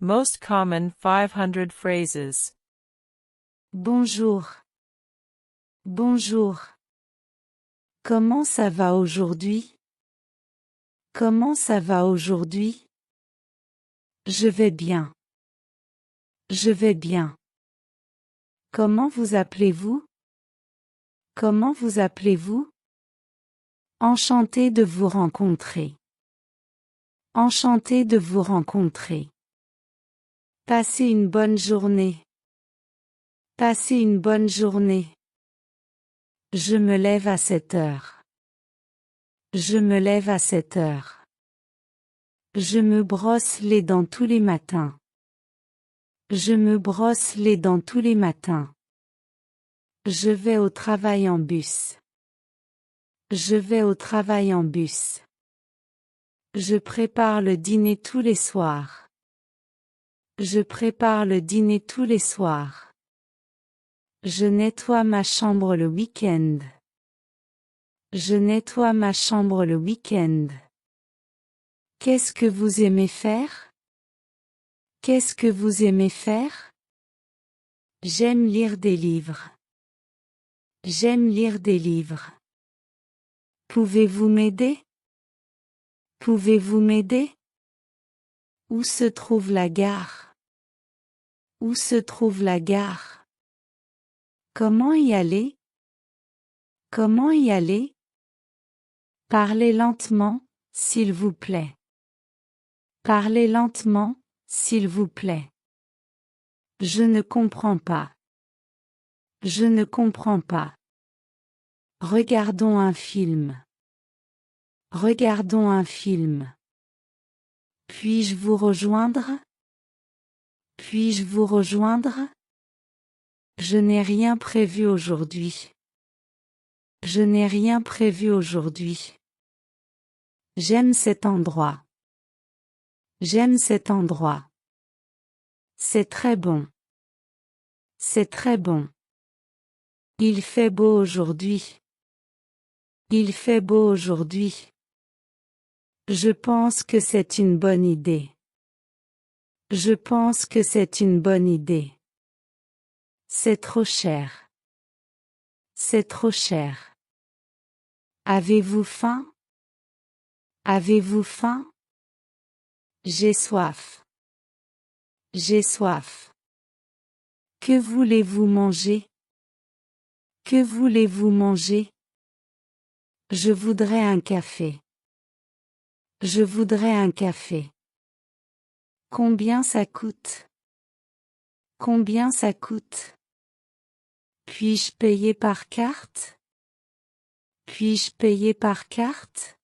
Most common 500 phrases. Bonjour. Bonjour. Comment ça va aujourd'hui? Comment ça va aujourd'hui? Je vais bien. Je vais bien. Comment vous appelez-vous? Comment vous appelez-vous? Enchanté de vous rencontrer. Enchanté de vous rencontrer. Passez une bonne journée. Passez une bonne journée. Je me lève à 7 heures. Je me lève à 7 heures. Je me brosse les dents tous les matins. Je me brosse les dents tous les matins. Je vais au travail en bus. Je vais au travail en bus. Je prépare le dîner tous les soirs. Je prépare le dîner tous les soirs. Je nettoie ma chambre le week-end. Je nettoie ma chambre le week-end. Qu'est-ce que vous aimez faire? Qu'est-ce que vous aimez faire? J'aime lire des livres. J'aime lire des livres. Pouvez-vous m'aider? Pouvez-vous m'aider? Où se trouve la gare? Où se trouve la gare? Comment y aller? Comment y aller? Parlez lentement, s'il vous plaît. Parlez lentement, s'il vous plaît. Je ne comprends pas. Je ne comprends pas. Regardons un film. Regardons un film. Puis-je vous rejoindre? Puis-je vous rejoindre? Je n'ai rien prévu aujourd'hui. Je n'ai rien prévu aujourd'hui. J'aime cet endroit. J'aime cet endroit. C'est très bon. C'est très bon. Il fait beau aujourd'hui. Il fait beau aujourd'hui. Je pense que c'est une bonne idée. Je pense que c'est une bonne idée. C'est trop cher. C'est trop cher. Avez-vous faim? Avez-vous faim? J'ai soif. J'ai soif. Que voulez-vous manger? Que voulez-vous manger? Je voudrais un café. Je voudrais un café. Combien ça coûte? Combien ça coûte? Puis-je payer par carte? Puis-je payer par carte?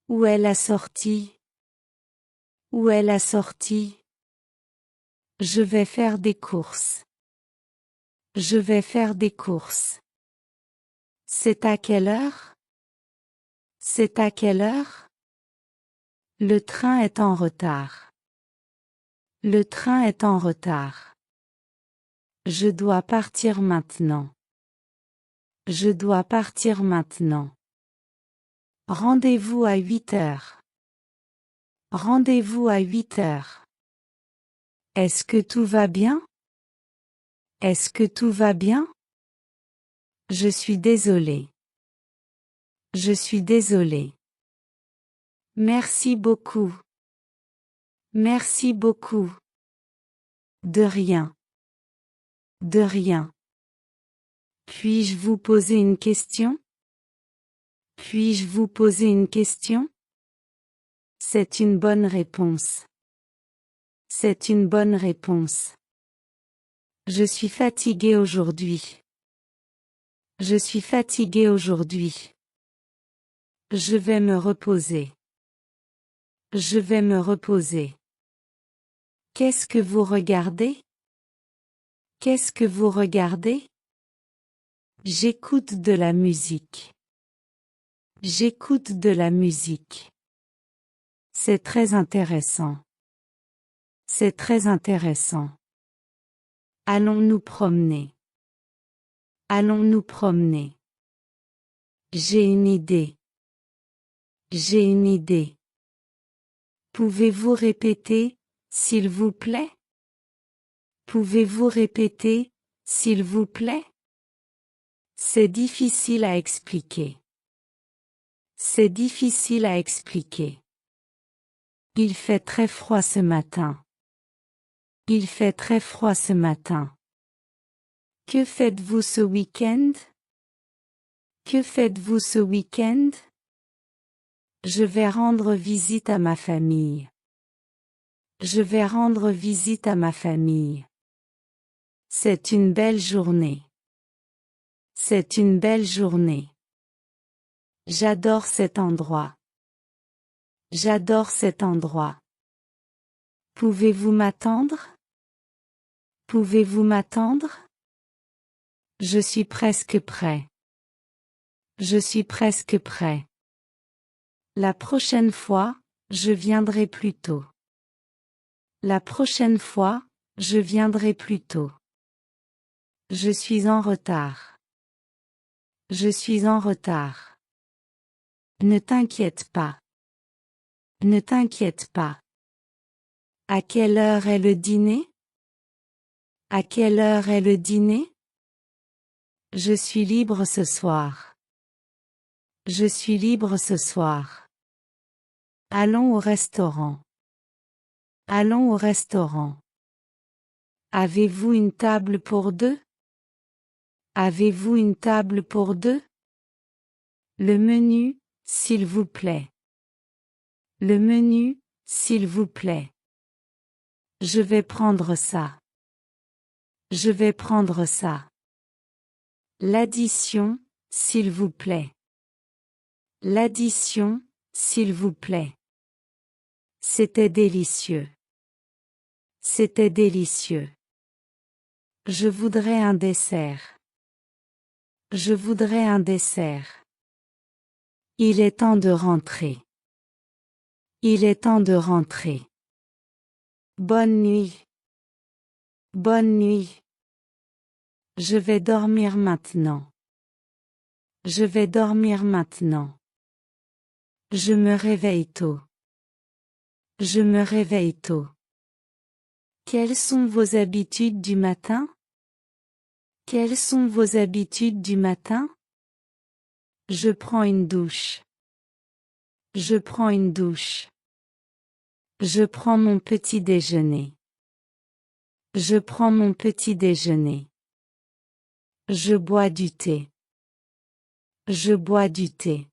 Où est la sortie? Où est la sortie? Je vais faire des courses. Je vais faire des courses. C'est à quelle heure? C'est à quelle heure? Le train est en retard. Le train est en retard. Je dois partir maintenant. Je dois partir maintenant. Rendez-vous à 8 heures. Rendez-vous à 8 heures. Est-ce que tout va bien? Est-ce que tout va bien? Je suis désolé. Je suis désolé. Merci beaucoup. Merci beaucoup. De rien. De rien. Puis-je vous poser une question? Puis-je vous poser une question? C'est une bonne réponse. C'est une bonne réponse. Je suis fatigué aujourd'hui. Je suis fatigué aujourd'hui. Je vais me reposer. Je vais me reposer. Qu'est-ce que vous regardez? Qu'est-ce que vous regardez? J'écoute de la musique. J'écoute de la musique. C'est très intéressant. C'est très intéressant. Allons nous promener. Allons nous promener. J'ai une idée. J'ai une idée. Pouvez-vous répéter, s'il vous plaît? Pouvez-vous répéter, s'il vous plaît? C'est difficile à expliquer. C'est difficile à expliquer. Il fait très froid ce matin. Il fait très froid ce matin. Que faites-vous ce week-end? Que faites-vous ce week-end? Je vais rendre visite à ma famille. Je vais rendre visite à ma famille. C'est une belle journée. C'est une belle journée. J'adore cet endroit. J'adore cet endroit. Pouvez-vous m'attendre? Pouvez-vous m'attendre? Je suis presque prêt. Je suis presque prêt. La prochaine fois, je viendrai plus tôt. La prochaine fois, je viendrai plus tôt. Je suis en retard. Je suis en retard. Ne t'inquiète pas. Ne t'inquiète pas. À quelle heure est le dîner? À quelle heure est le dîner? Je suis libre ce soir. Je suis libre ce soir. Allons au restaurant. Allons au restaurant. Avez-vous une table pour deux? Avez-vous une table pour deux? Le menu, s'il vous plaît. Le menu, s'il vous plaît. Je vais prendre ça. Je vais prendre ça. L'addition, s'il vous plaît. L'addition, s'il vous plaît. C'était délicieux. C'était délicieux. Je voudrais un dessert. Je voudrais un dessert. Il est temps de rentrer. Il est temps de rentrer. Bonne nuit. Bonne nuit. Je vais dormir maintenant. Je vais dormir maintenant. Je me réveille tôt. Je me réveille tôt. Quelles sont vos habitudes du matin? Quelles sont vos habitudes du matin? Je prends une douche. Je prends une douche. Je prends mon petit déjeuner. Je prends mon petit déjeuner. Je bois du thé. Je bois du thé.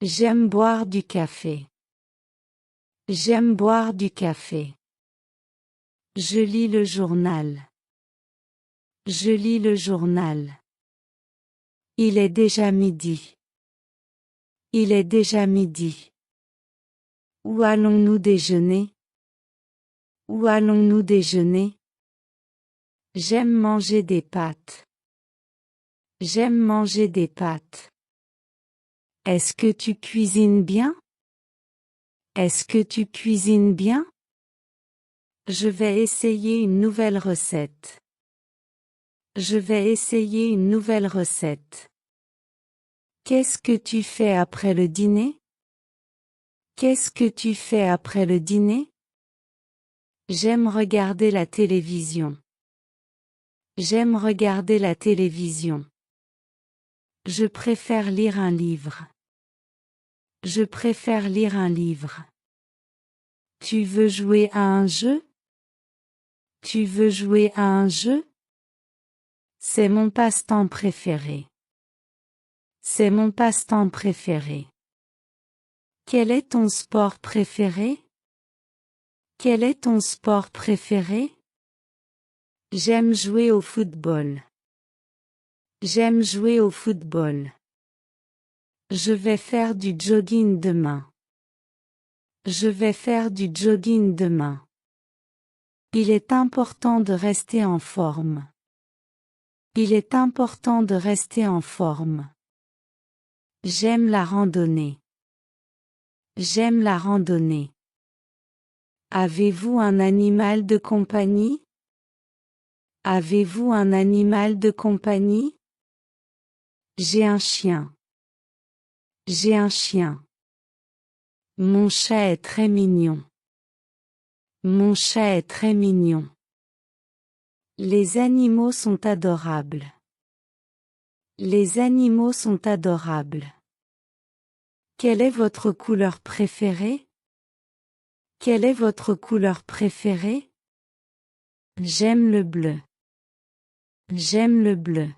J'aime boire du café. J'aime boire du café. Je lis le journal. Je lis le journal. Il est déjà midi. Il est déjà midi. Où allons-nous déjeuner? Où allons-nous déjeuner? J'aime manger des pâtes. J'aime manger des pâtes. Est-ce que tu cuisines bien? Est-ce que tu cuisines bien? Je vais essayer une nouvelle recette. Je vais essayer une nouvelle recette. Qu'est-ce que tu fais après le dîner? Qu'est-ce que tu fais après le dîner? J'aime regarder la télévision. J'aime regarder la télévision. Je préfère lire un livre. Je préfère lire un livre. Tu veux jouer à un jeu? Tu veux jouer à un jeu? C'est mon passe-temps préféré. C'est mon passe-temps préféré. Quel est ton sport préféré? Quel est ton sport préféré? J'aime jouer au football. J'aime jouer au football. Je vais faire du jogging demain. Je vais faire du jogging demain. Il est important de rester en forme. Il est important de rester en forme. J'aime la randonnée. J'aime la randonnée. Avez-vous un animal de compagnie? Avez-vous un animal de compagnie? J'ai un chien. J'ai un chien. Mon chat est très mignon. Mon chat est très mignon. Les animaux sont adorables. Les animaux sont adorables. Quelle est votre couleur préférée? Quelle est votre couleur préférée? J'aime le bleu. J'aime le bleu.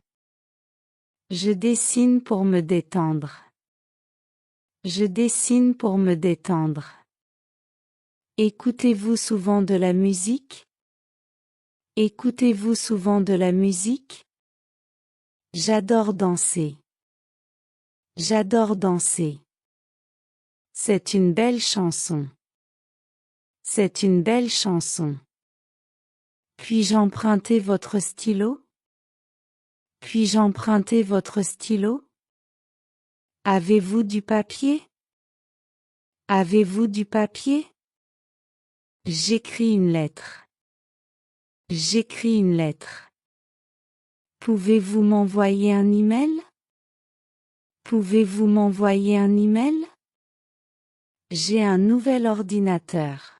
Je dessine pour me détendre. Je dessine pour me détendre. Écoutez-vous souvent de la musique? Écoutez-vous souvent de la musique? J'adore danser. J'adore danser. C'est une belle chanson. C'est une belle chanson. Puis-je emprunter votre stylo? Puis-je emprunter votre stylo? Avez-vous du papier? Avez-vous du papier? J'écris une lettre. J'écris une lettre. Pouvez-vous m'envoyer un email? Pouvez-vous m'envoyer un email? J'ai un nouvel ordinateur.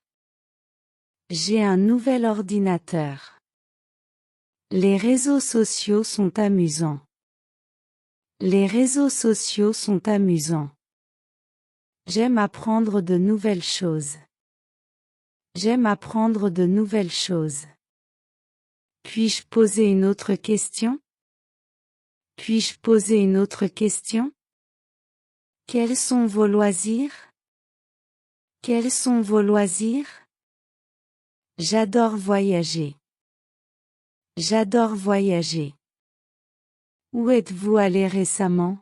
J'ai un nouvel ordinateur. Les réseaux sociaux sont amusants. Les réseaux sociaux sont amusants. J'aime apprendre de nouvelles choses. J'aime apprendre de nouvelles choses. Puis-je poser une autre question? Puis-je poser une autre question? Quels sont vos loisirs? Quels sont vos loisirs? J'adore voyager. J'adore voyager. Où êtes-vous allé récemment?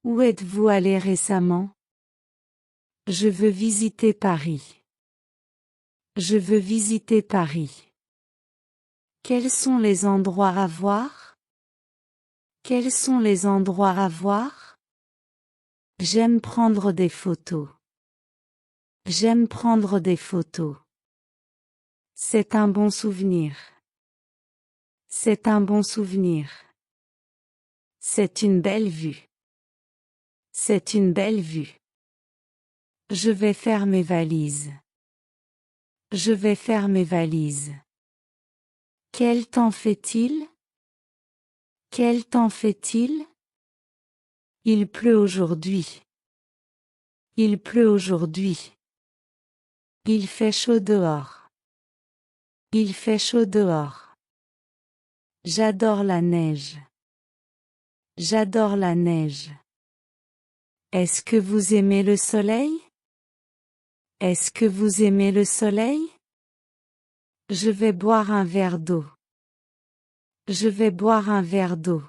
Où êtes-vous allé récemment? Je veux visiter Paris. Je veux visiter Paris. Quels sont les endroits à voir? Quels sont les endroits à voir? J'aime prendre des photos. J'aime prendre des photos. C'est un bon souvenir. C'est un bon souvenir. C'est une belle vue. C'est une belle vue. Je vais faire mes valises. Je vais faire mes valises. Quel temps fait-il? Quel temps fait-il? Il pleut aujourd'hui. Il pleut aujourd'hui. Il fait chaud dehors. Il fait chaud dehors. J'adore la neige. J'adore la neige. Est-ce que vous aimez le soleil? Est-ce que vous aimez le soleil? Je vais boire un verre d'eau. Je vais boire un verre d'eau.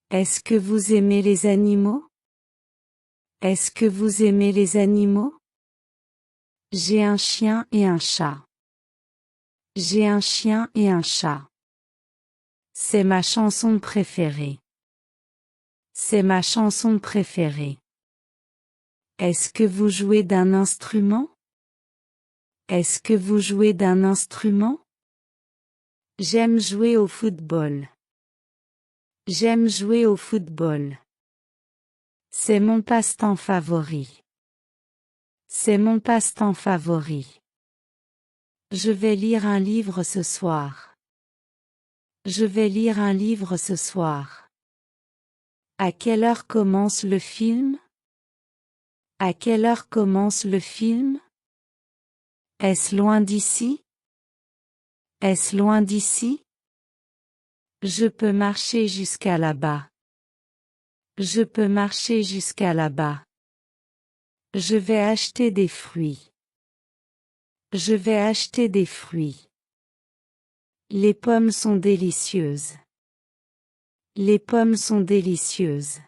Est-ce que vous aimez les animaux? Est-ce que vous aimez les animaux? J'ai un chien et un chat. J'ai un chien et un chat. C'est ma chanson préférée. C'est ma chanson préférée. Est-ce que vous jouez d'un instrument? Est-ce que vous jouez d'un instrument? J'aime jouer au football. J'aime jouer au football. C'est mon passe-temps favori. C'est mon passe-temps favori. Je vais lire un livre ce soir. Je vais lire un livre ce soir. À quelle heure commence le film? À quelle heure commence le film? Est-ce loin d'ici? Est-ce loin d'ici? Je peux marcher jusqu'à là-bas. Je peux marcher jusqu'à là-bas. Je vais acheter des fruits. Je vais acheter des fruits. Les pommes sont délicieuses. Les pommes sont délicieuses.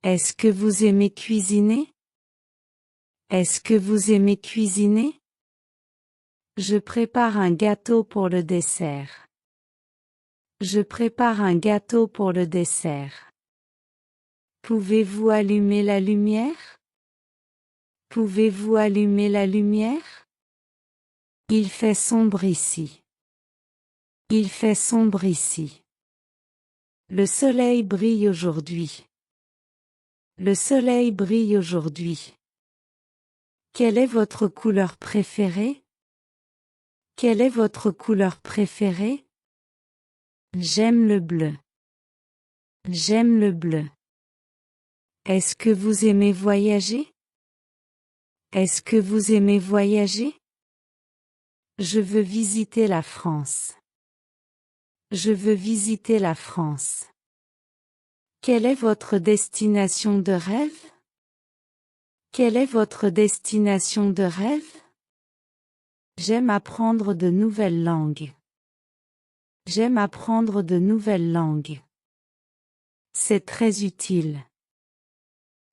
Est-ce que vous aimez cuisiner? Est-ce que vous aimez cuisiner? Je prépare un gâteau pour le dessert. Je prépare un gâteau pour le dessert. Pouvez-vous allumer la lumière? Pouvez-vous allumer la lumière? Il fait sombre ici. Il fait sombre ici. Le soleil brille aujourd'hui. Le soleil brille aujourd'hui. Quelle est votre couleur préférée? Quelle est votre couleur préférée? J'aime le bleu. J'aime le bleu. Est-ce que vous aimez voyager? Est-ce que vous aimez voyager? Je veux visiter la France. Je veux visiter la France. Quelle est votre destination de rêve? Quelle est votre destination de rêve? J'aime apprendre de nouvelles langues. J'aime apprendre de nouvelles langues. C'est très utile.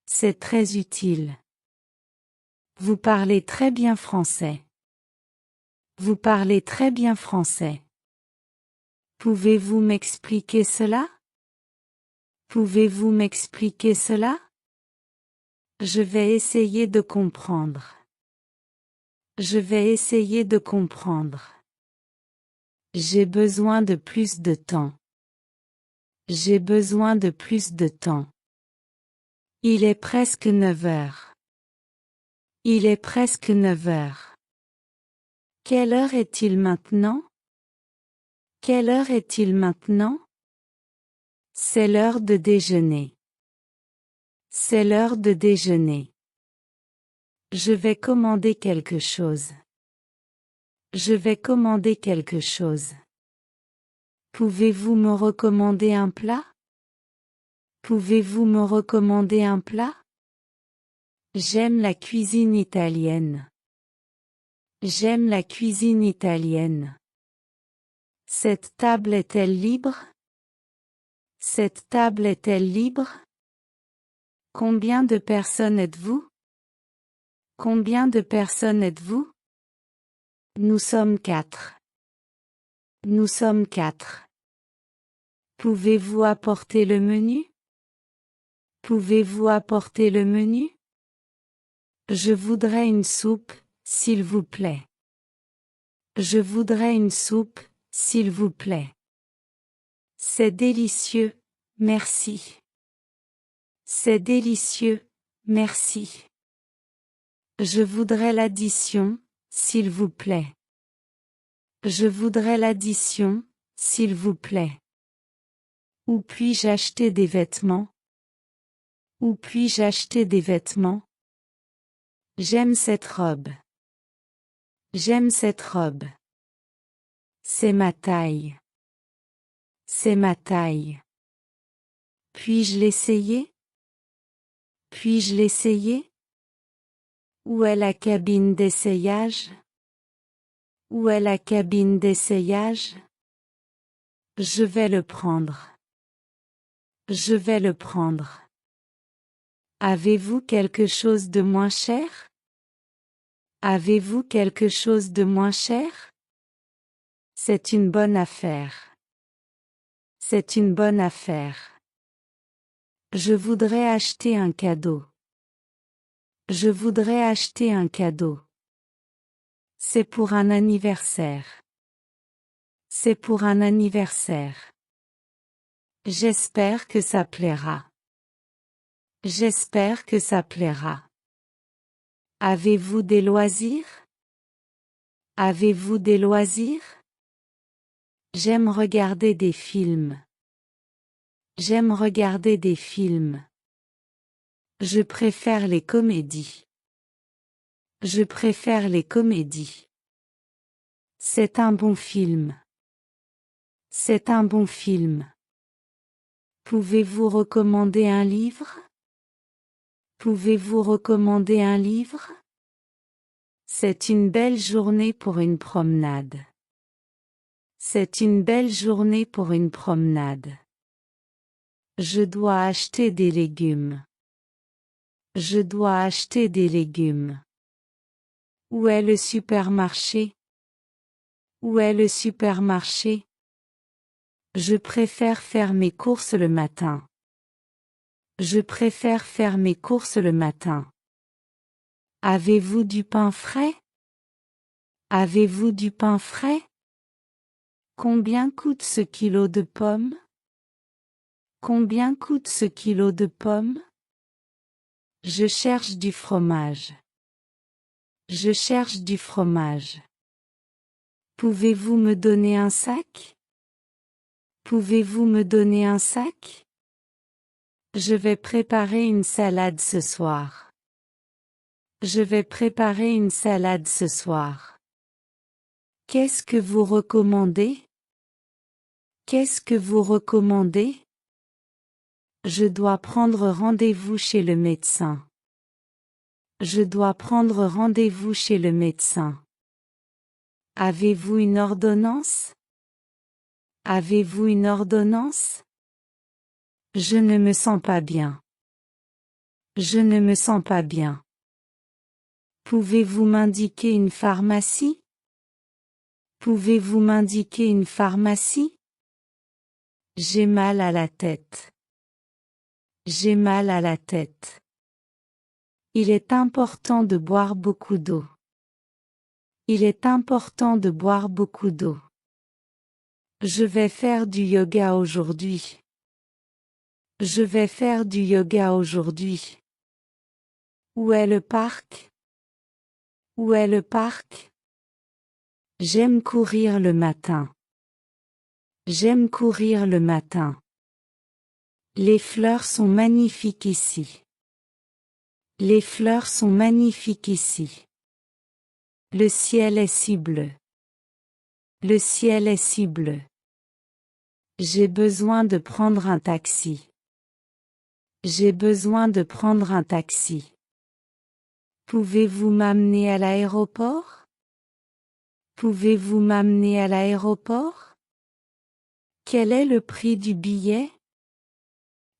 C'est très utile. Vous parlez très bien français. Vous parlez très bien français. Pouvez-vous m'expliquer cela? Pouvez-vous m'expliquer cela? Je vais essayer de comprendre. Je vais essayer de comprendre. J'ai besoin de plus de temps. J'ai besoin de plus de temps. Il est presque 9 heures. Il est presque 9 heures. Quelle heure est-il maintenant? Quelle heure est-il maintenant? C'est l'heure de déjeuner. C'est l'heure de déjeuner. Je vais commander quelque chose. Je vais commander quelque chose. Pouvez-vous me recommander un plat? Pouvez-vous me recommander un plat? J'aime la cuisine italienne. J'aime la cuisine italienne. Cette table est-elle libre? Cette table est-elle libre? Combien de personnes êtes-vous? Combien de personnes êtes-vous? Nous sommes 4. Nous sommes 4. Pouvez-vous apporter le menu? Pouvez-vous apporter le menu? Je voudrais une soupe, s'il vous plaît. Je voudrais une soupe, s'il vous plaît. C'est délicieux, merci. C'est délicieux, merci. Je voudrais l'addition, s'il vous plaît. Je voudrais l'addition, s'il vous plaît. Où puis-je acheter des vêtements? Où puis-je acheter des vêtements? J'aime cette robe. J'aime cette robe. C'est ma taille. C'est ma taille. Puis-je l'essayer? Puis-je l'essayer? Où est la cabine d'essayage? Où est la cabine d'essayage? Je vais le prendre. Je vais le prendre. Avez-vous quelque chose de moins cher? Avez-vous quelque chose de moins cher? C'est une bonne affaire. C'est une bonne affaire. Je voudrais acheter un cadeau. Je voudrais acheter un cadeau. C'est pour un anniversaire. C'est pour un anniversaire. J'espère que ça plaira. J'espère que ça plaira. Avez-vous des loisirs? Avez-vous des loisirs? J'aime regarder des films. J'aime regarder des films. Je préfère les comédies. Je préfère les comédies. C'est un bon film. C'est un bon film. Pouvez-vous recommander un livre? Pouvez-vous recommander un livre? C'est une belle journée pour une promenade. C'est une belle journée pour une promenade. Je dois acheter des légumes. Je dois acheter des légumes. Où est le supermarché? Où est le supermarché? Je préfère faire mes courses le matin. Je préfère faire mes courses le matin. Avez-vous du pain frais? Avez-vous du pain frais? Combien coûte ce kilo de pommes? Combien coûte ce kilo de pommes? Je cherche du fromage. Je cherche du fromage. Pouvez-vous me donner un sac? Pouvez-vous me donner un sac? Je vais préparer une salade ce soir. Je vais préparer une salade ce soir. Qu'est-ce que vous recommandez? Qu'est-ce que vous recommandez? Je dois prendre rendez-vous chez le médecin. Je dois prendre rendez-vous chez le médecin. Avez-vous une ordonnance? Avez-vous une ordonnance? Je ne me sens pas bien. Je ne me sens pas bien. Pouvez-vous m'indiquer une pharmacie? Pouvez-vous m'indiquer une pharmacie? J'ai mal à la tête. J'ai mal à la tête. Il est important de boire beaucoup d'eau. Il est important de boire beaucoup d'eau. Je vais faire du yoga aujourd'hui. Je vais faire du yoga aujourd'hui. Où est le parc? Où est le parc? J'aime courir le matin. J'aime courir le matin. Les fleurs sont magnifiques ici. Les fleurs sont magnifiques ici. Le ciel est si bleu. Le ciel est si bleu. J'ai besoin de prendre un taxi. J'ai besoin de prendre un taxi. Pouvez-vous m'amener à l'aéroport? Pouvez-vous m'amener à l'aéroport? Quel est le prix du billet?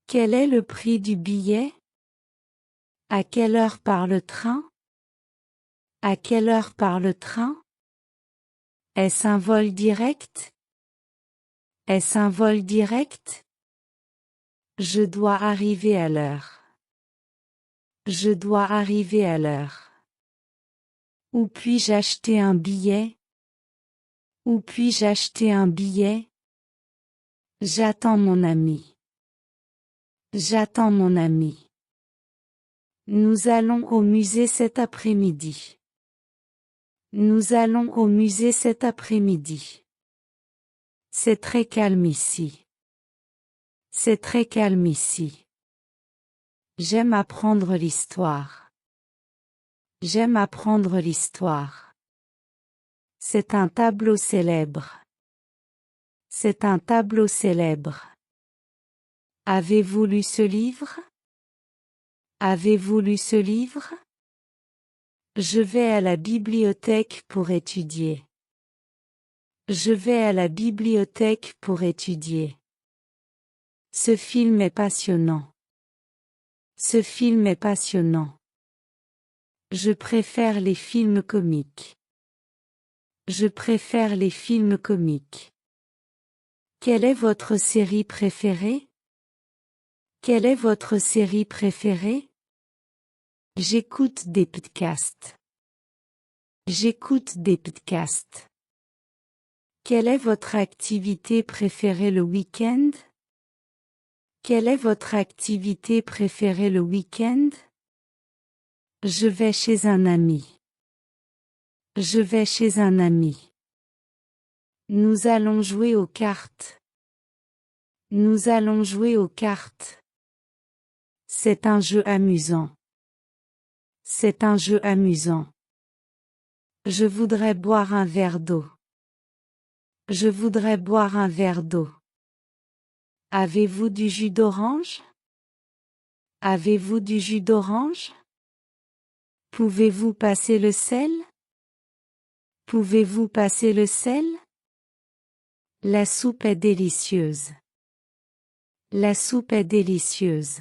Quel est le prix du billet? À quelle heure part le train? À quelle heure part le train? Est-ce un vol direct? Est-ce un vol direct? Je dois arriver à l'heure. Je dois arriver à l'heure. Où puis-je acheter un billet? Où puis-je acheter un billet? J'attends mon ami. J'attends mon ami. Nous allons au musée cet après-midi. Nous allons au musée cet après-midi. C'est très calme ici. C'est très calme ici. J'aime apprendre l'histoire. J'aime apprendre l'histoire. C'est un tableau célèbre. C'est un tableau célèbre. Avez-vous lu ce livre? Avez-vous lu ce livre? Je vais à la bibliothèque pour étudier. Je vais à la bibliothèque pour étudier. Ce film est passionnant. Ce film est passionnant. Je préfère les films comiques. Je préfère les films comiques. Quelle est votre série préférée? Quelle est votre série préférée? J'écoute des podcasts. J'écoute des podcasts. Quelle est votre activité préférée le week-end? Quelle est votre activité préférée le week-end? Je vais chez un ami. Je vais chez un ami. Nous allons jouer aux cartes. Nous allons jouer aux cartes. C'est un jeu amusant. C'est un jeu amusant. Je voudrais boire un verre d'eau. Je voudrais boire un verre d'eau. Avez-vous du jus d'orange? Avez-vous du jus d'orange? Pouvez-vous passer le sel? Pouvez-vous passer le sel? La soupe est délicieuse. La soupe est délicieuse.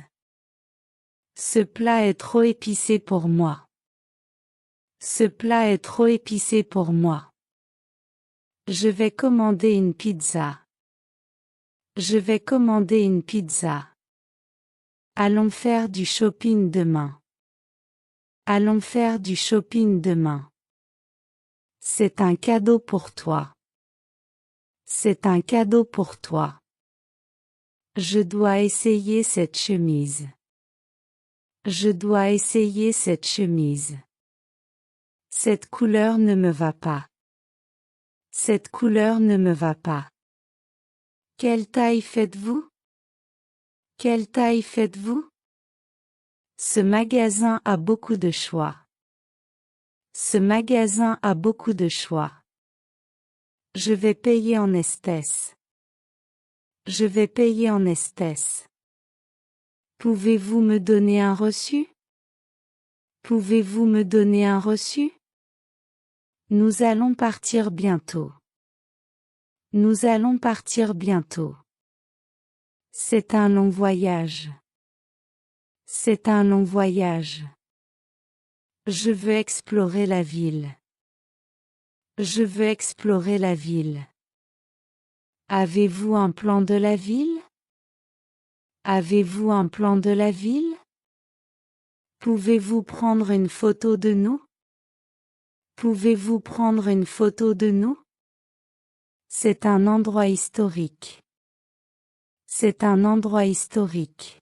Ce plat est trop épicé pour moi. Ce plat est trop épicé pour moi. Je vais commander une pizza. Je vais commander une pizza. Allons faire du shopping demain. Allons faire du shopping demain. C'est un cadeau pour toi. C'est un cadeau pour toi. Je dois essayer cette chemise. Je dois essayer cette chemise. Cette couleur ne me va pas. Cette couleur ne me va pas. Quelle taille faites-vous? Quelle taille faites-vous? Ce magasin a beaucoup de choix. Ce magasin a beaucoup de choix. Je vais payer en espèces. Je vais payer en espèces. Pouvez-vous me donner un reçu? Pouvez-vous me donner un reçu? Nous allons partir bientôt. Nous allons partir bientôt. C'est un long voyage. C'est un long voyage. Je veux explorer la ville. Je veux explorer la ville. Avez-vous un plan de la ville? Avez-vous un plan de la ville? Pouvez-vous prendre une photo de nous? Pouvez-vous prendre une photo de nous? C'est un endroit historique. C'est un endroit historique.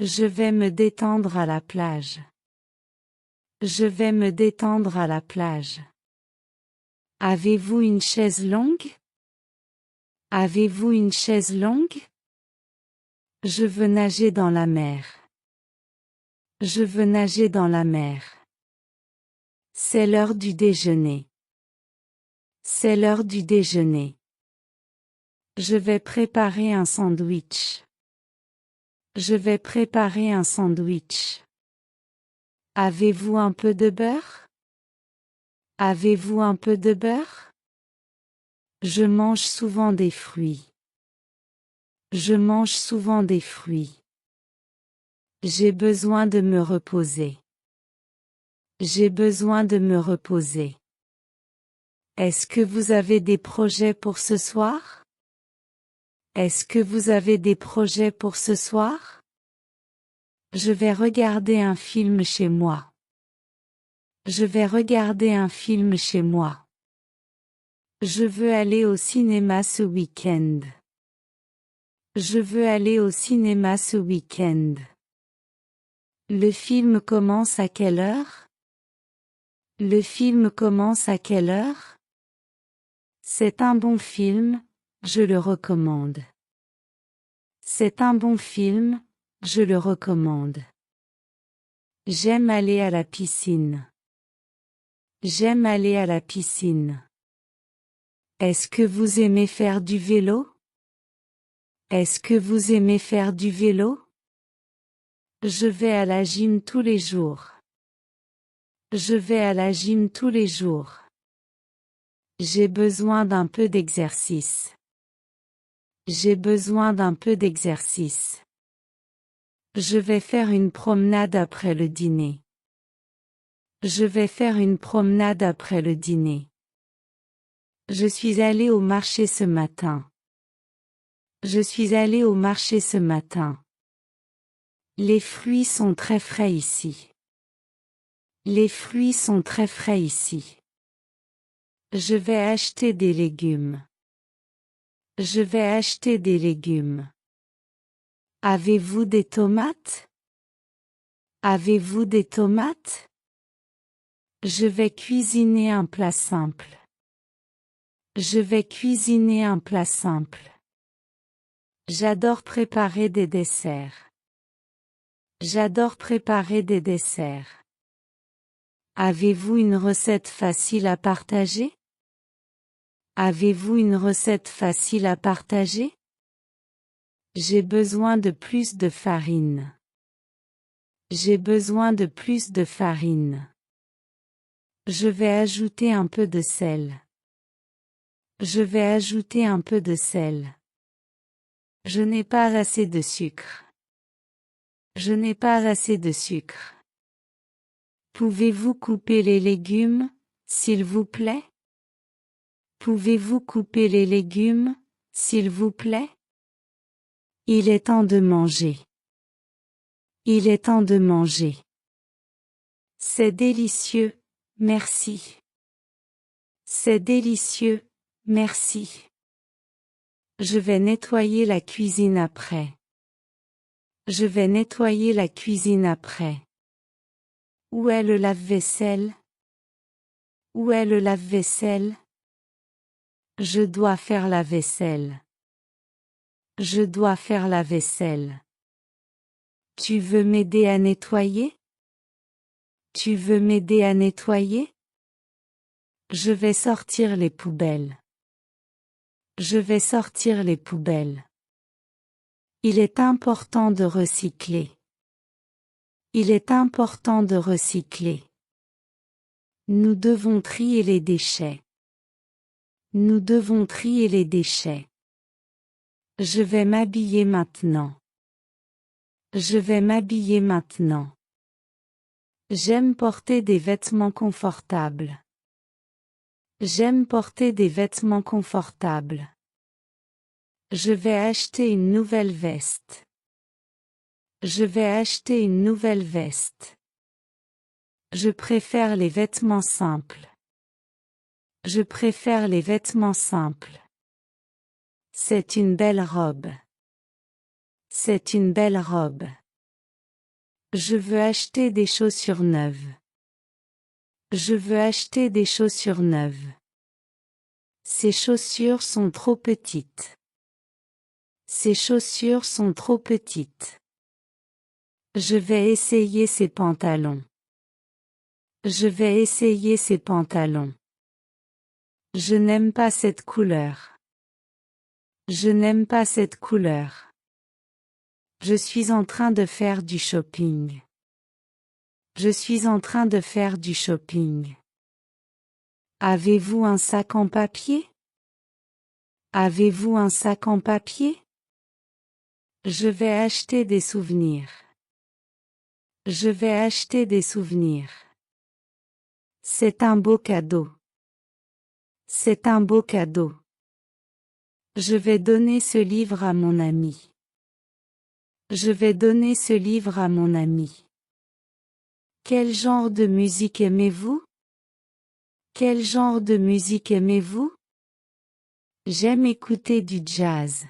Je vais me détendre à la plage. Je vais me détendre à la plage. Avez-vous une chaise longue? Avez-vous une chaise longue? Je veux nager dans la mer. Je veux nager dans la mer. C'est l'heure du déjeuner. C'est l'heure du déjeuner. Je vais préparer un sandwich. Je vais préparer un sandwich. Avez-vous un peu de beurre? Avez-vous un peu de beurre? Je mange souvent des fruits. Je mange souvent des fruits. J'ai besoin de me reposer. J'ai besoin de me reposer. Est-ce que vous avez des projets pour ce soir? Est-ce que vous avez des projets pour ce soir? Je vais regarder un film chez moi. Je vais regarder un film chez moi. Je veux aller au cinéma ce week-end. Je veux aller au cinéma ce week-end. Le film commence à quelle heure? Le film commence à quelle heure? C'est un bon film, je le recommande. C'est un bon film, je le recommande. J'aime aller à la piscine. J'aime aller à la piscine. Est-ce que vous aimez faire du vélo? Est-ce que vous aimez faire du vélo? Je vais à la gym tous les jours. Je vais à la gym tous les jours. J'ai besoin d'un peu d'exercice. J'ai besoin d'un peu d'exercice. Je vais faire une promenade après le dîner. Je vais faire une promenade après le dîner. Je suis allé au marché ce matin. Je suis allé au marché ce matin. Les fruits sont très frais ici. Les fruits sont très frais ici. Je vais acheter des légumes. Je vais acheter des légumes. Avez-vous des tomates? Avez-vous des tomates? Je vais cuisiner un plat simple. Je vais cuisiner un plat simple. J'adore préparer des desserts. J'adore préparer des desserts. Avez-vous une recette facile à partager? Avez-vous une recette facile à partager? J'ai besoin de plus de farine. J'ai besoin de plus de farine. Je vais ajouter un peu de sel. Je vais ajouter un peu de sel. Je n'ai pas assez de sucre. Je n'ai pas assez de sucre. Pouvez-vous couper les légumes, s'il vous plaît? Pouvez-vous couper les légumes, s'il vous plaît? Il est temps de manger. Il est temps de manger. C'est délicieux, merci. C'est délicieux, merci. Je vais nettoyer la cuisine après. Je vais nettoyer la cuisine après. Où est le lave-vaisselle? Où est le lave-vaisselle? Je dois faire la vaisselle. Je dois faire la vaisselle. Tu veux m'aider à nettoyer? Tu veux m'aider à nettoyer? Je vais sortir les poubelles. Je vais sortir les poubelles. Il est important de recycler. Il est important de recycler. Nous devons trier les déchets. Nous devons trier les déchets. Je vais m'habiller maintenant. Je vais m'habiller maintenant. J'aime porter des vêtements confortables. J'aime porter des vêtements confortables. Je vais acheter une nouvelle veste. Je vais acheter une nouvelle veste. Je préfère les vêtements simples. Je préfère les vêtements simples. C'est une belle robe. C'est une belle robe. Je veux acheter des chaussures neuves. Je veux acheter des chaussures neuves. Ces chaussures sont trop petites. Ces chaussures sont trop petites. Je vais essayer ces pantalons. Je vais essayer ces pantalons. Je n'aime pas cette couleur. Je n'aime pas cette couleur. Je suis en train de faire du shopping. Je suis en train de faire du shopping. Avez-vous un sac en papier? Avez-vous un sac en papier? Je vais acheter des souvenirs. Je vais acheter des souvenirs. C'est un beau cadeau. C'est un beau cadeau. Je vais donner ce livre à mon ami. Je vais donner ce livre à mon ami. Quel genre de musique aimez-vous? Quel genre de musique aimez-vous? J'aime écouter du jazz.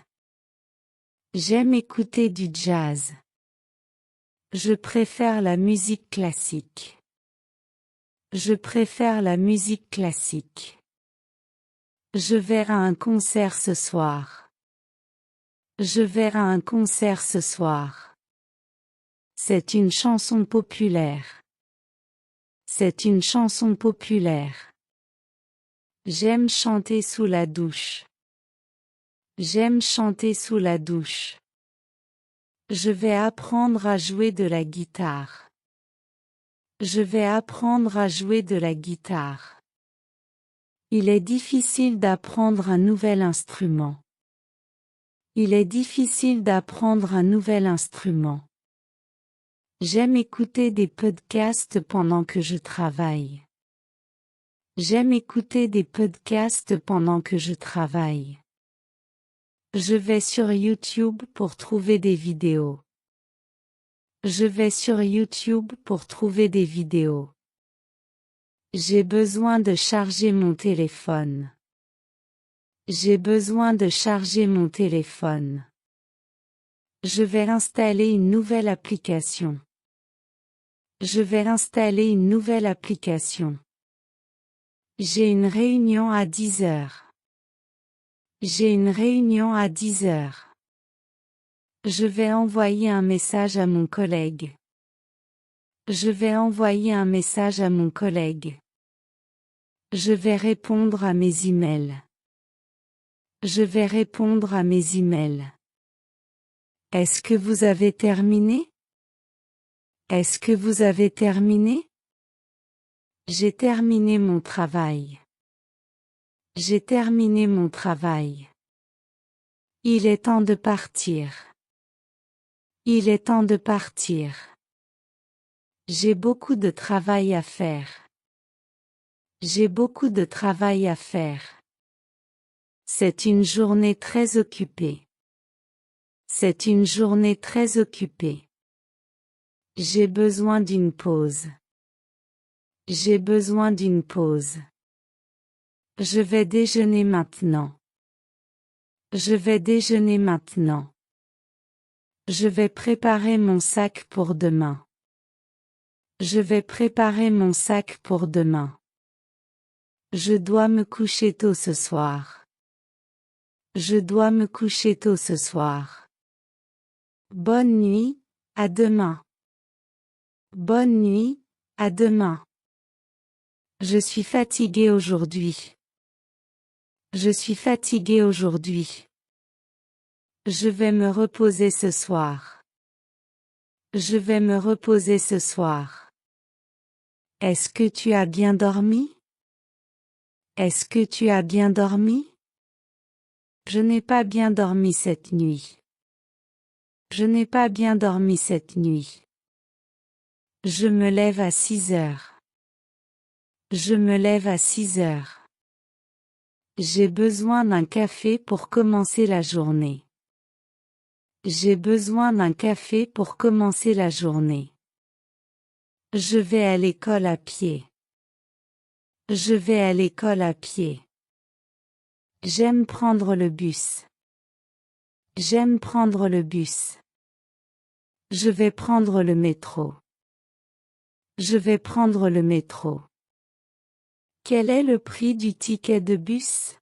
J'aime écouter du jazz. Je préfère la musique classique. Je préfère la musique classique. Je vais à un concert ce soir. Je vais à un concert ce soir. C'est une chanson populaire. C'est une chanson populaire. J'aime chanter sous la douche. J'aime chanter sous la douche. Je vais apprendre à jouer de la guitare. Je vais apprendre à jouer de la guitare. Il est difficile d'apprendre un nouvel instrument. Il est difficile d'apprendre un nouvel instrument. J'aime écouter des podcasts pendant que je travaille. J'aime écouter des podcasts pendant que je travaille. Je vais sur YouTube pour trouver des vidéos. Je vais sur YouTube pour trouver des vidéos. J'ai besoin de charger mon téléphone. J'ai besoin de charger mon téléphone. Je vais installer une nouvelle application. Je vais installer une nouvelle application. J'ai une réunion à 10 heures. J'ai une réunion à 10 heures. Je vais envoyer un message à mon collègue. Je vais envoyer un message à mon collègue. Je vais répondre à mes emails. Je vais répondre à mes emails. Est-ce que vous avez terminé? Est-ce que vous avez terminé? J'ai terminé mon travail. J'ai terminé mon travail. Il est temps de partir. Il est temps de partir. J'ai beaucoup de travail à faire. J'ai beaucoup de travail à faire. C'est une journée très occupée. C'est une journée très occupée. J'ai besoin d'une pause. J'ai besoin d'une pause. Je vais déjeuner maintenant. Je vais déjeuner maintenant. Je vais préparer mon sac pour demain. Je vais préparer mon sac pour demain. Je dois me coucher tôt ce soir. Je dois me coucher tôt ce soir. Bonne nuit, à demain. Bonne nuit, à demain. Je suis fatigué aujourd'hui. Je suis fatigué aujourd'hui. Je vais me reposer ce soir. Je vais me reposer ce soir. Est-ce que tu as bien dormi? Est-ce que tu as bien dormi? Je n'ai pas bien dormi cette nuit. Je n'ai pas bien dormi cette nuit. Je me lève à 6 heures. Je me lève à 6 heures. J'ai besoin d'un café pour commencer la journée. J'ai besoin d'un café pour commencer la journée. Je vais à l'école à pied. Je vais à l'école à pied. J'aime prendre le bus. J'aime prendre le bus. Je vais prendre le métro. Je vais prendre le métro. Quel est le prix du ticket de bus?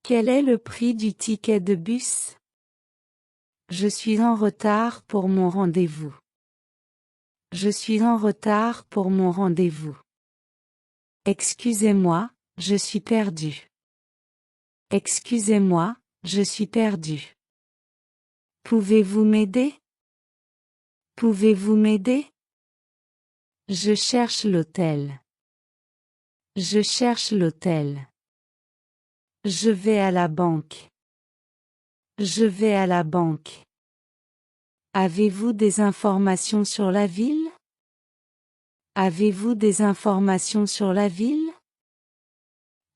Quel est le prix du ticket de bus? Je suis en retard pour mon rendez-vous. Je suis en retard pour mon rendez-vous. Excusez-moi, je suis perdu. Excusez-moi, je suis perdu. Pouvez-vous m'aider? Pouvez-vous m'aider? Je cherche l'hôtel. Je cherche l'hôtel. Je vais à la banque. Je vais à la banque. Avez-vous des informations sur la ville? Avez-vous des informations sur la ville?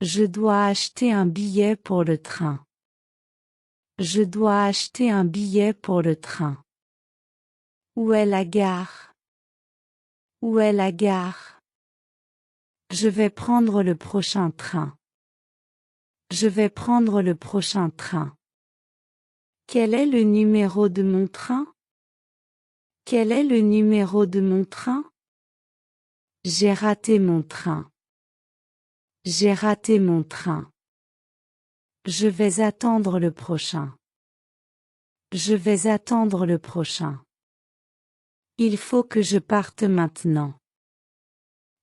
Je dois acheter un billet pour le train. Je dois acheter un billet pour le train. Où est la gare? Où est la gare? Je vais prendre le prochain train. Je vais prendre le prochain train. Quel est le numéro de mon train? Quel est le numéro de mon train? J'ai raté mon train. J'ai raté mon train. Je vais attendre le prochain. Je vais attendre le prochain. Il faut que je parte maintenant.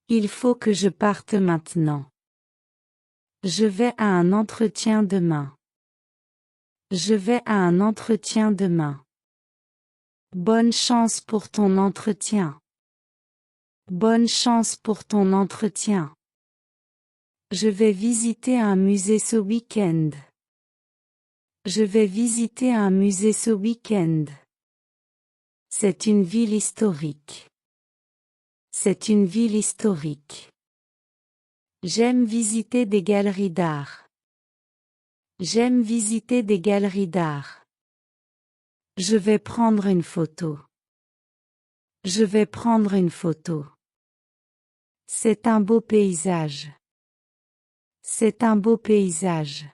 Il faut que je parte maintenant. Je vais à un entretien demain. Je vais à un entretien demain. Bonne chance pour ton entretien. Bonne chance pour ton entretien. Je vais visiter un musée ce week-end. Je vais visiter un musée ce week-end. C'est une ville historique. C'est une ville historique. J'aime visiter des galeries d'art. J'aime visiter des galeries d'art. Je vais prendre une photo. Je vais prendre une photo. C'est un beau paysage. C'est un beau paysage.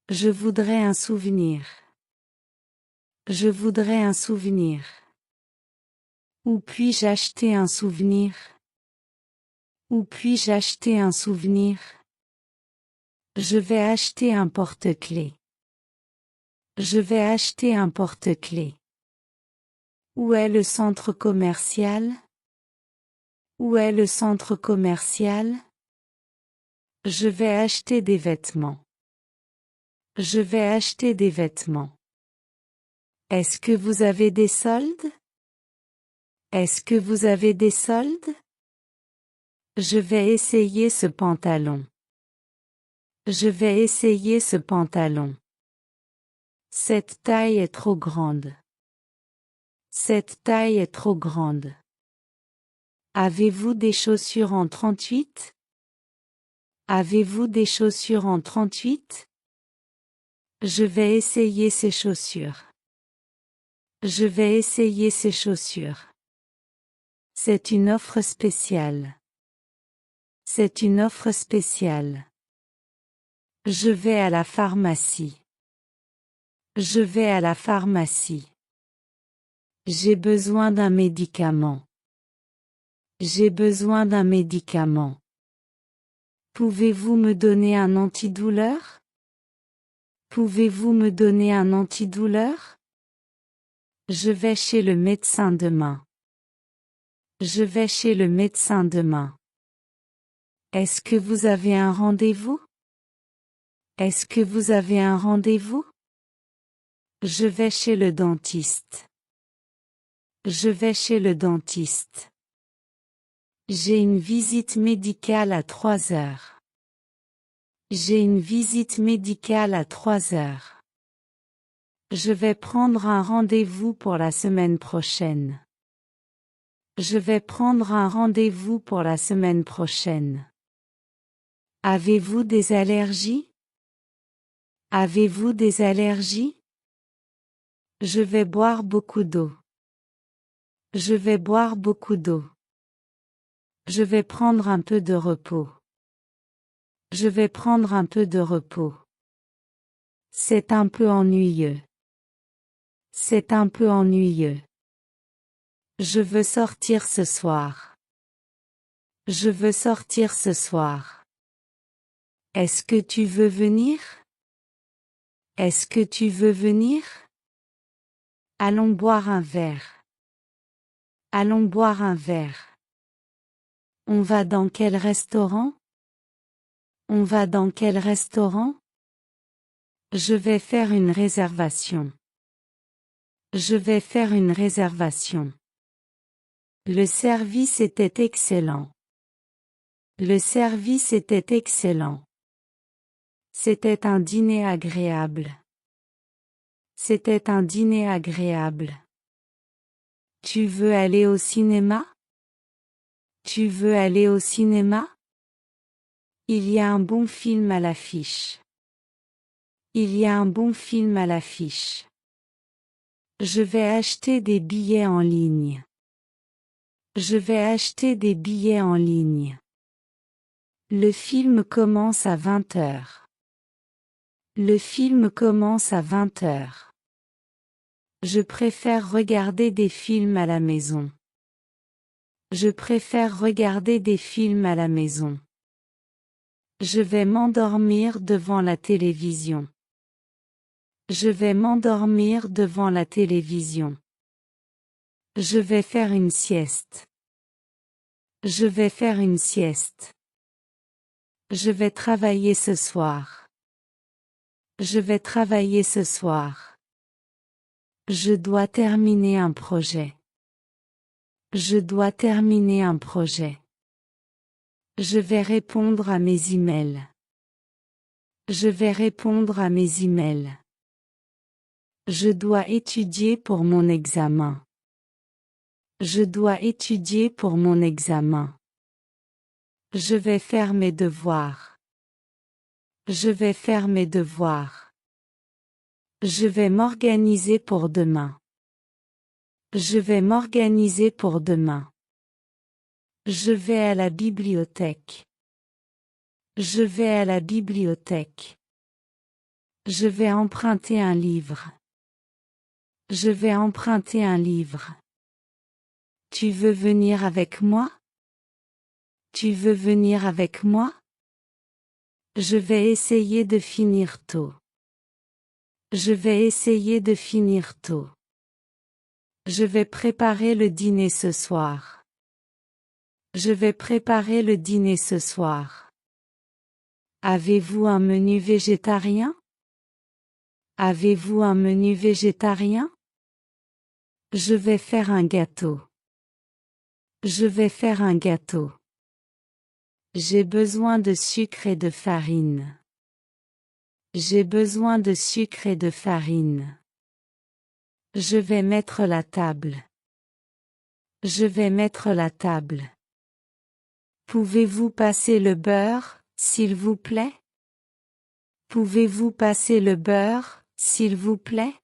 Je voudrais un souvenir. Je voudrais un souvenir. Où puis-je acheter un souvenir? Où puis-je acheter un souvenir? Je vais acheter un porte-clés. Je vais acheter un porte-clés. Où est le centre commercial? Où est le centre commercial? Je vais acheter des vêtements. Je vais acheter des vêtements. Est-ce que vous avez des soldes? Est-ce que vous avez des soldes? Je vais essayer ce pantalon. Je vais essayer ce pantalon. Cette taille est trop grande. Cette taille est trop grande. Avez-vous des chaussures en 38? Avez-vous des chaussures en 38? Je vais essayer ces chaussures. Je vais essayer ces chaussures. C'est une offre spéciale. C'est une offre spéciale. Je vais à la pharmacie. Je vais à la pharmacie. J'ai besoin d'un médicament. J'ai besoin d'un médicament. Pouvez-vous me donner un antidouleur? Pouvez-vous me donner un antidouleur? Je vais chez le médecin demain. Je vais chez le médecin demain. Est-ce que vous avez un rendez-vous? Est-ce que vous avez un rendez-vous? Je vais chez le dentiste. Je vais chez le dentiste. J'ai une visite médicale à 3 heures. J'ai une visite médicale à 3 heures. Je vais prendre un rendez-vous pour la semaine prochaine. Je vais prendre un rendez-vous pour la semaine prochaine. Avez-vous des allergies? Avez-vous des allergies? Je vais boire beaucoup d'eau. Je vais boire beaucoup d'eau. Je vais prendre un peu de repos. Je vais prendre un peu de repos. C'est un peu ennuyeux. C'est un peu ennuyeux. Je veux sortir ce soir. Je veux sortir ce soir. Est-ce que tu veux venir? Est-ce que tu veux venir? Allons boire un verre. Allons boire un verre. On va dans quel restaurant? On va dans quel restaurant? Je vais faire une réservation. Je vais faire une réservation. Le service était excellent. Le service était excellent. C'était un dîner agréable. C'était un dîner agréable. Tu veux aller au cinéma? Tu veux aller au cinéma? Il y a un bon film à l'affiche. Il y a un bon film à l'affiche. Je vais acheter des billets en ligne. Je vais acheter des billets en ligne. Le film commence à 20 heures. Le film commence à 20 heures. Je préfère regarder des films à la maison. Je préfère regarder des films à la maison. Je vais m'endormir devant la télévision. Je vais m'endormir devant la télévision. Je vais faire une sieste. Je vais faire une sieste. Je vais travailler ce soir. Je vais travailler ce soir. Je dois terminer un projet. Je dois terminer un projet. Je vais répondre à mes emails. Je vais répondre à mes emails. Je dois étudier pour mon examen. Je dois étudier pour mon examen. Je vais faire mes devoirs. Je vais faire mes devoirs. Je vais m'organiser pour demain. Je vais m'organiser pour demain. Je vais à la bibliothèque. Je vais à la bibliothèque. Je vais emprunter un livre. Je vais emprunter un livre. Tu veux venir avec moi? Tu veux venir avec moi? Je vais essayer de finir tôt. Je vais essayer de finir tôt. Je vais préparer le dîner ce soir. Je vais préparer le dîner ce soir. Avez-vous un menu végétarien? Avez-vous un menu végétarien? Je vais faire un gâteau. Je vais faire un gâteau. J'ai besoin de sucre et de farine. J'ai besoin de sucre et de farine. Je vais mettre la table. Je vais mettre la table. Pouvez-vous passer le beurre, s'il vous plaît? Pouvez-vous passer le beurre, s'il vous plaît?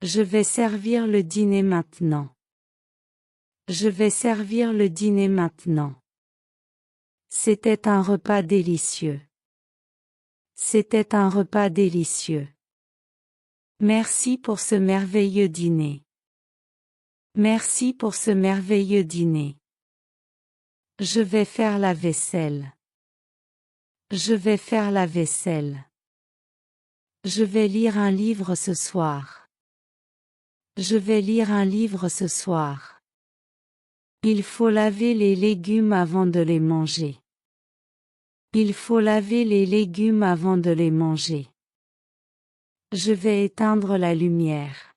Je vais servir le dîner maintenant. Je vais servir le dîner maintenant. C'était un repas délicieux. C'était un repas délicieux. Merci pour ce merveilleux dîner. Merci pour ce merveilleux dîner. Je vais faire la vaisselle. Je vais faire la vaisselle. Je vais lire un livre ce soir. Je vais lire un livre ce soir. Il faut laver les légumes avant de les manger. Il faut laver les légumes avant de les manger. Je vais éteindre la lumière.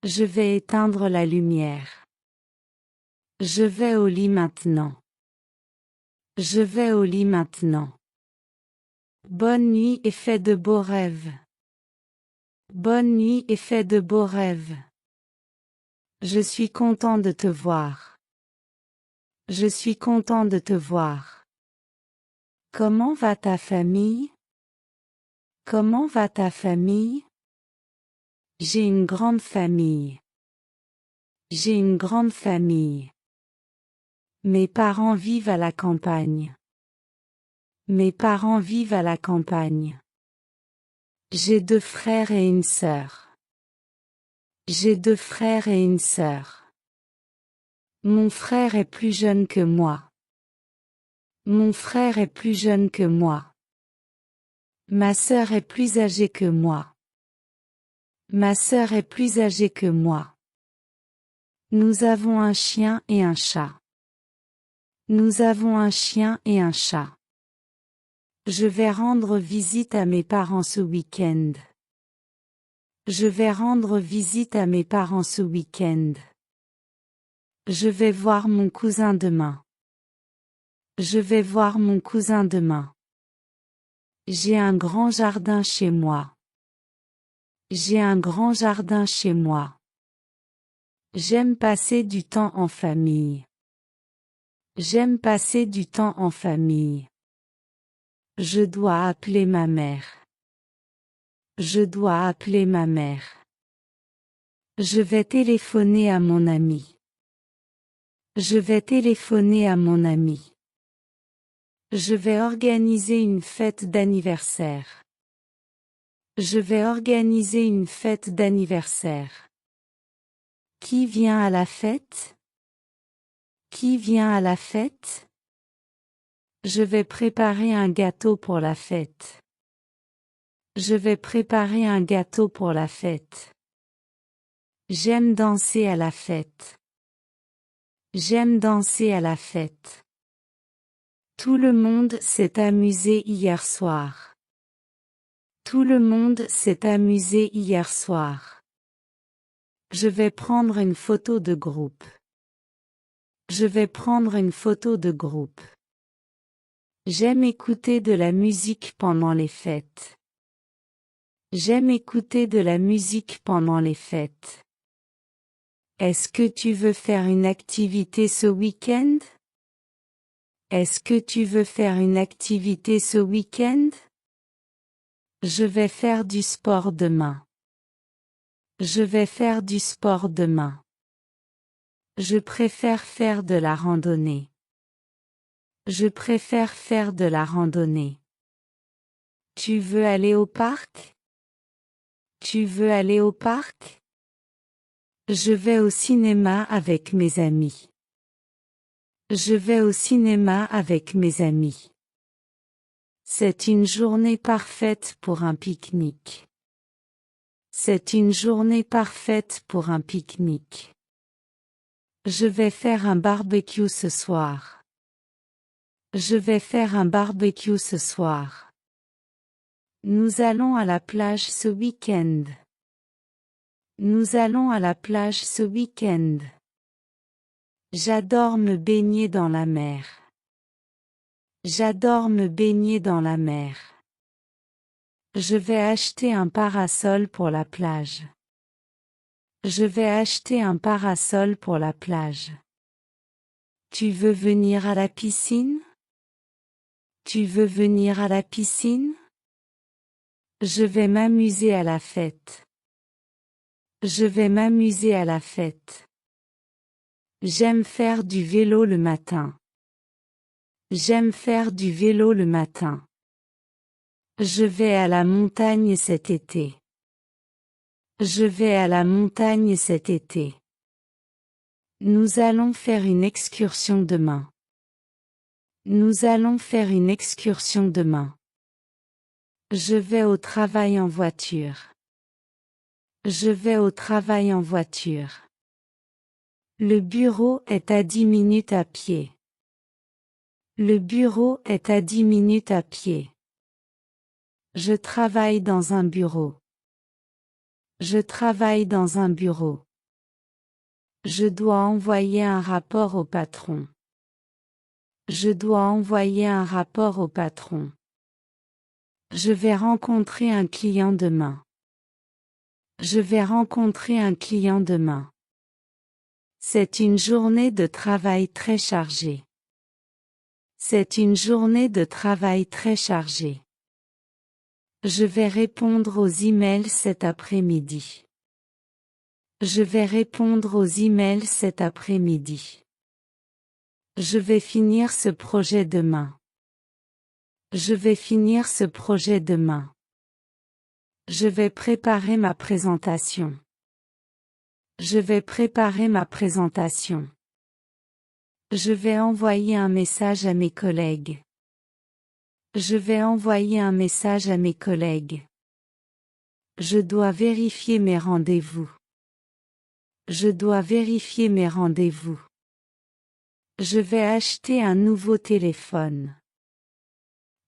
Je vais éteindre la lumière. Je vais au lit maintenant. Je vais au lit maintenant. Bonne nuit et fais de beaux rêves. Bonne nuit et fais de beaux rêves. Je suis content de te voir. Je suis content de te voir. Comment va ta famille? Comment va ta famille? J'ai une grande famille. J'ai une grande famille. Mes parents vivent à la campagne. Mes parents vivent à la campagne. J'ai 2 frères et une sœur. J'ai 2 frères et une sœur. Mon frère est plus jeune que moi. Mon frère est plus jeune que moi. Ma sœur est plus âgée que moi. Ma sœur est plus âgée que moi. Nous avons un chien et un chat. Nous avons un chien et un chat. Je vais rendre visite à mes parents ce week-end. Je vais rendre visite à mes parents ce week-end. Je vais voir mon cousin demain. Je vais voir mon cousin demain. J'ai un grand jardin chez moi. J'ai un grand jardin chez moi. J'aime passer du temps en famille. J'aime passer du temps en famille. Je dois appeler ma mère. Je dois appeler ma mère. Je vais téléphoner à mon ami. Je vais téléphoner à mon ami. Je vais organiser une fête d'anniversaire. Je vais organiser une fête d'anniversaire. Qui vient à la fête? Qui vient à la fête? Je vais préparer un gâteau pour la fête. Je vais préparer un gâteau pour la fête. J'aime danser à la fête. J'aime danser à la fête. Tout le monde s'est amusé hier soir. Tout le monde s'est amusé hier soir. Je vais prendre une photo de groupe. Je vais prendre une photo de groupe. J'aime écouter de la musique pendant les fêtes. J'aime écouter de la musique pendant les fêtes. Est-ce que tu veux faire une activité ce week-end? Est-ce que tu veux faire une activité ce week-end? Je vais faire du sport demain. Je vais faire du sport demain. Je préfère faire de la randonnée. Je préfère faire de la randonnée. Tu veux aller au parc? Tu veux aller au parc? Je vais au cinéma avec mes amis. Je vais au cinéma avec mes amis. C'est une journée parfaite pour un pique-nique. C'est une journée parfaite pour un pique-nique. Je vais faire un barbecue ce soir. Je vais faire un barbecue ce soir. Nous allons à la plage ce week-end. Nous allons à la plage ce week-end. J'adore me baigner dans la mer. J'adore me baigner dans la mer. Je vais acheter un parasol pour la plage. Je vais acheter un parasol pour la plage. Tu veux venir à la piscine? Tu veux venir à la piscine? Je vais m'amuser à la fête. Je vais m'amuser à la fête. J'aime faire du vélo le matin. J'aime faire du vélo le matin. Je vais à la montagne cet été. Je vais à la montagne cet été. Nous allons faire une excursion demain. Nous allons faire une excursion demain. Je vais au travail en voiture. Je vais au travail en voiture. Le bureau est à 10 minutes à pied. Le bureau est à 10 minutes à pied. Je travaille dans un bureau. Je travaille dans un bureau. Je dois envoyer un rapport au patron. Je dois envoyer un rapport au patron. Je vais rencontrer un client demain. Je vais rencontrer un client demain. C'est une journée de travail très chargée. C'est une journée de travail très chargée. Je vais répondre aux emails cet après-midi. Je vais répondre aux emails cet après-midi. Je vais finir ce projet demain. Je vais finir ce projet demain. Je vais préparer ma présentation. Je vais préparer ma présentation. Je vais envoyer un message à mes collègues. Je vais envoyer un message à mes collègues. Je dois vérifier mes rendez-vous. Je dois vérifier mes rendez-vous. Je vais acheter un nouveau téléphone.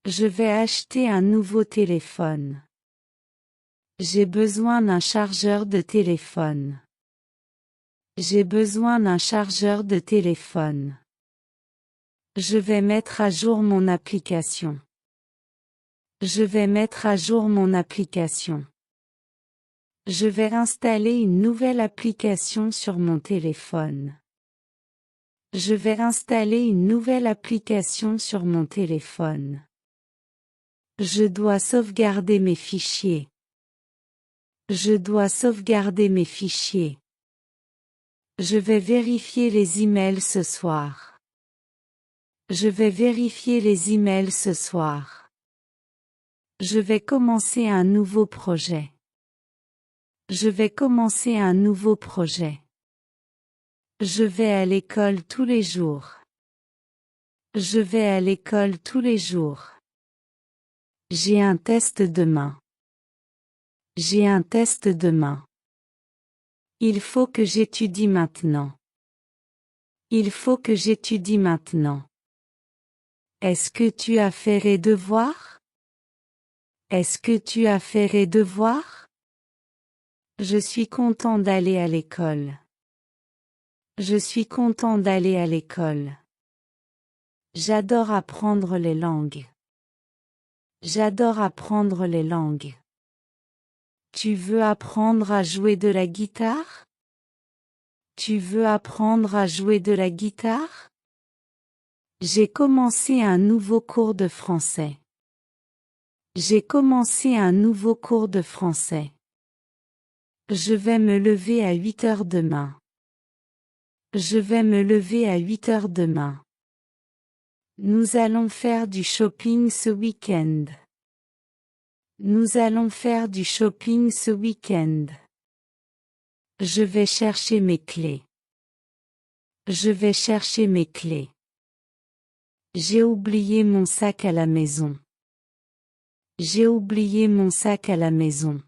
Je vais acheter un nouveau téléphone. J'ai besoin d'un chargeur de téléphone. J'ai besoin d'un chargeur de téléphone. Je vais mettre à jour mon application. Je vais mettre à jour mon application. Je vais installer une nouvelle application sur mon téléphone. Je vais installer une nouvelle application sur mon téléphone. Je dois sauvegarder mes fichiers. Je dois sauvegarder mes fichiers. Je vais vérifier les emails ce soir. Je vais vérifier les emails ce soir. Je vais commencer un nouveau projet. Je vais commencer un nouveau projet. Je vais à l'école tous les jours. Je vais à l'école tous les jours. J'ai un test demain. J'ai un test demain. Il faut que j'étudie maintenant. Il faut que j'étudie maintenant. Est-ce que tu as fait les devoirs? Est-ce que tu as fait les devoirs? Je suis content d'aller à l'école. Je suis content d'aller à l'école. J'adore apprendre les langues. J'adore apprendre les langues. Tu veux apprendre à jouer de la guitare? Tu veux apprendre à jouer de la guitare? J'ai commencé un nouveau cours de français. J'ai commencé un nouveau cours de français. Je vais me lever à 8 heures demain. Je vais me lever à 8 heures demain. Nous allons faire du shopping ce week-end. Nous allons faire du shopping ce week-end. Je vais chercher mes clés. Je vais chercher mes clés. J'ai oublié mon sac à la maison. J'ai oublié mon sac à la maison.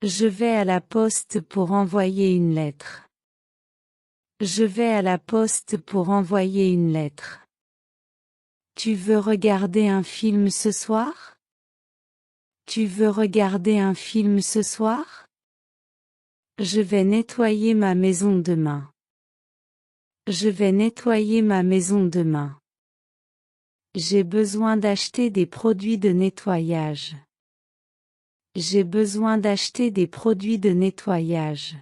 Je vais à la poste pour envoyer une lettre. Je vais à la poste pour envoyer une lettre. Tu veux regarder un film ce soir? Tu veux regarder un film ce soir? Je vais nettoyer ma maison demain. Je vais nettoyer ma maison demain. J'ai besoin d'acheter des produits de nettoyage. J'ai besoin d'acheter des produits de nettoyage.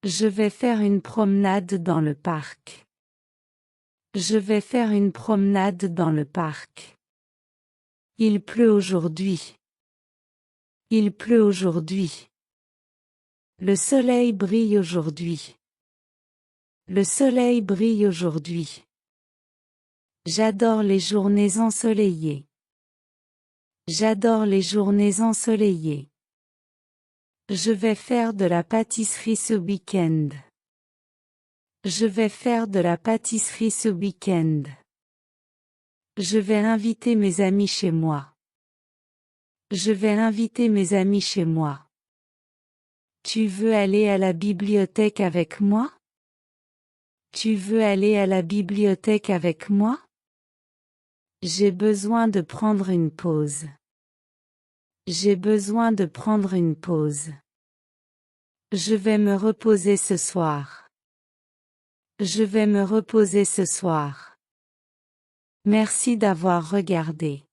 Je vais faire une promenade dans le parc. Je vais faire une promenade dans le parc. Il pleut aujourd'hui. Il pleut aujourd'hui. Le soleil brille aujourd'hui. Le soleil brille aujourd'hui. J'adore les journées ensoleillées. J'adore les journées ensoleillées. Je vais faire de la pâtisserie ce week-end. Je vais faire de la pâtisserie ce week-end. Je vais inviter mes amis chez moi. Je vais inviter mes amis chez moi. Tu veux aller à la bibliothèque avec moi? Tu veux aller à la bibliothèque avec moi? J'ai besoin de prendre une pause. J'ai besoin de prendre une pause. Je vais me reposer ce soir. Je vais me reposer ce soir. Merci d'avoir regardé.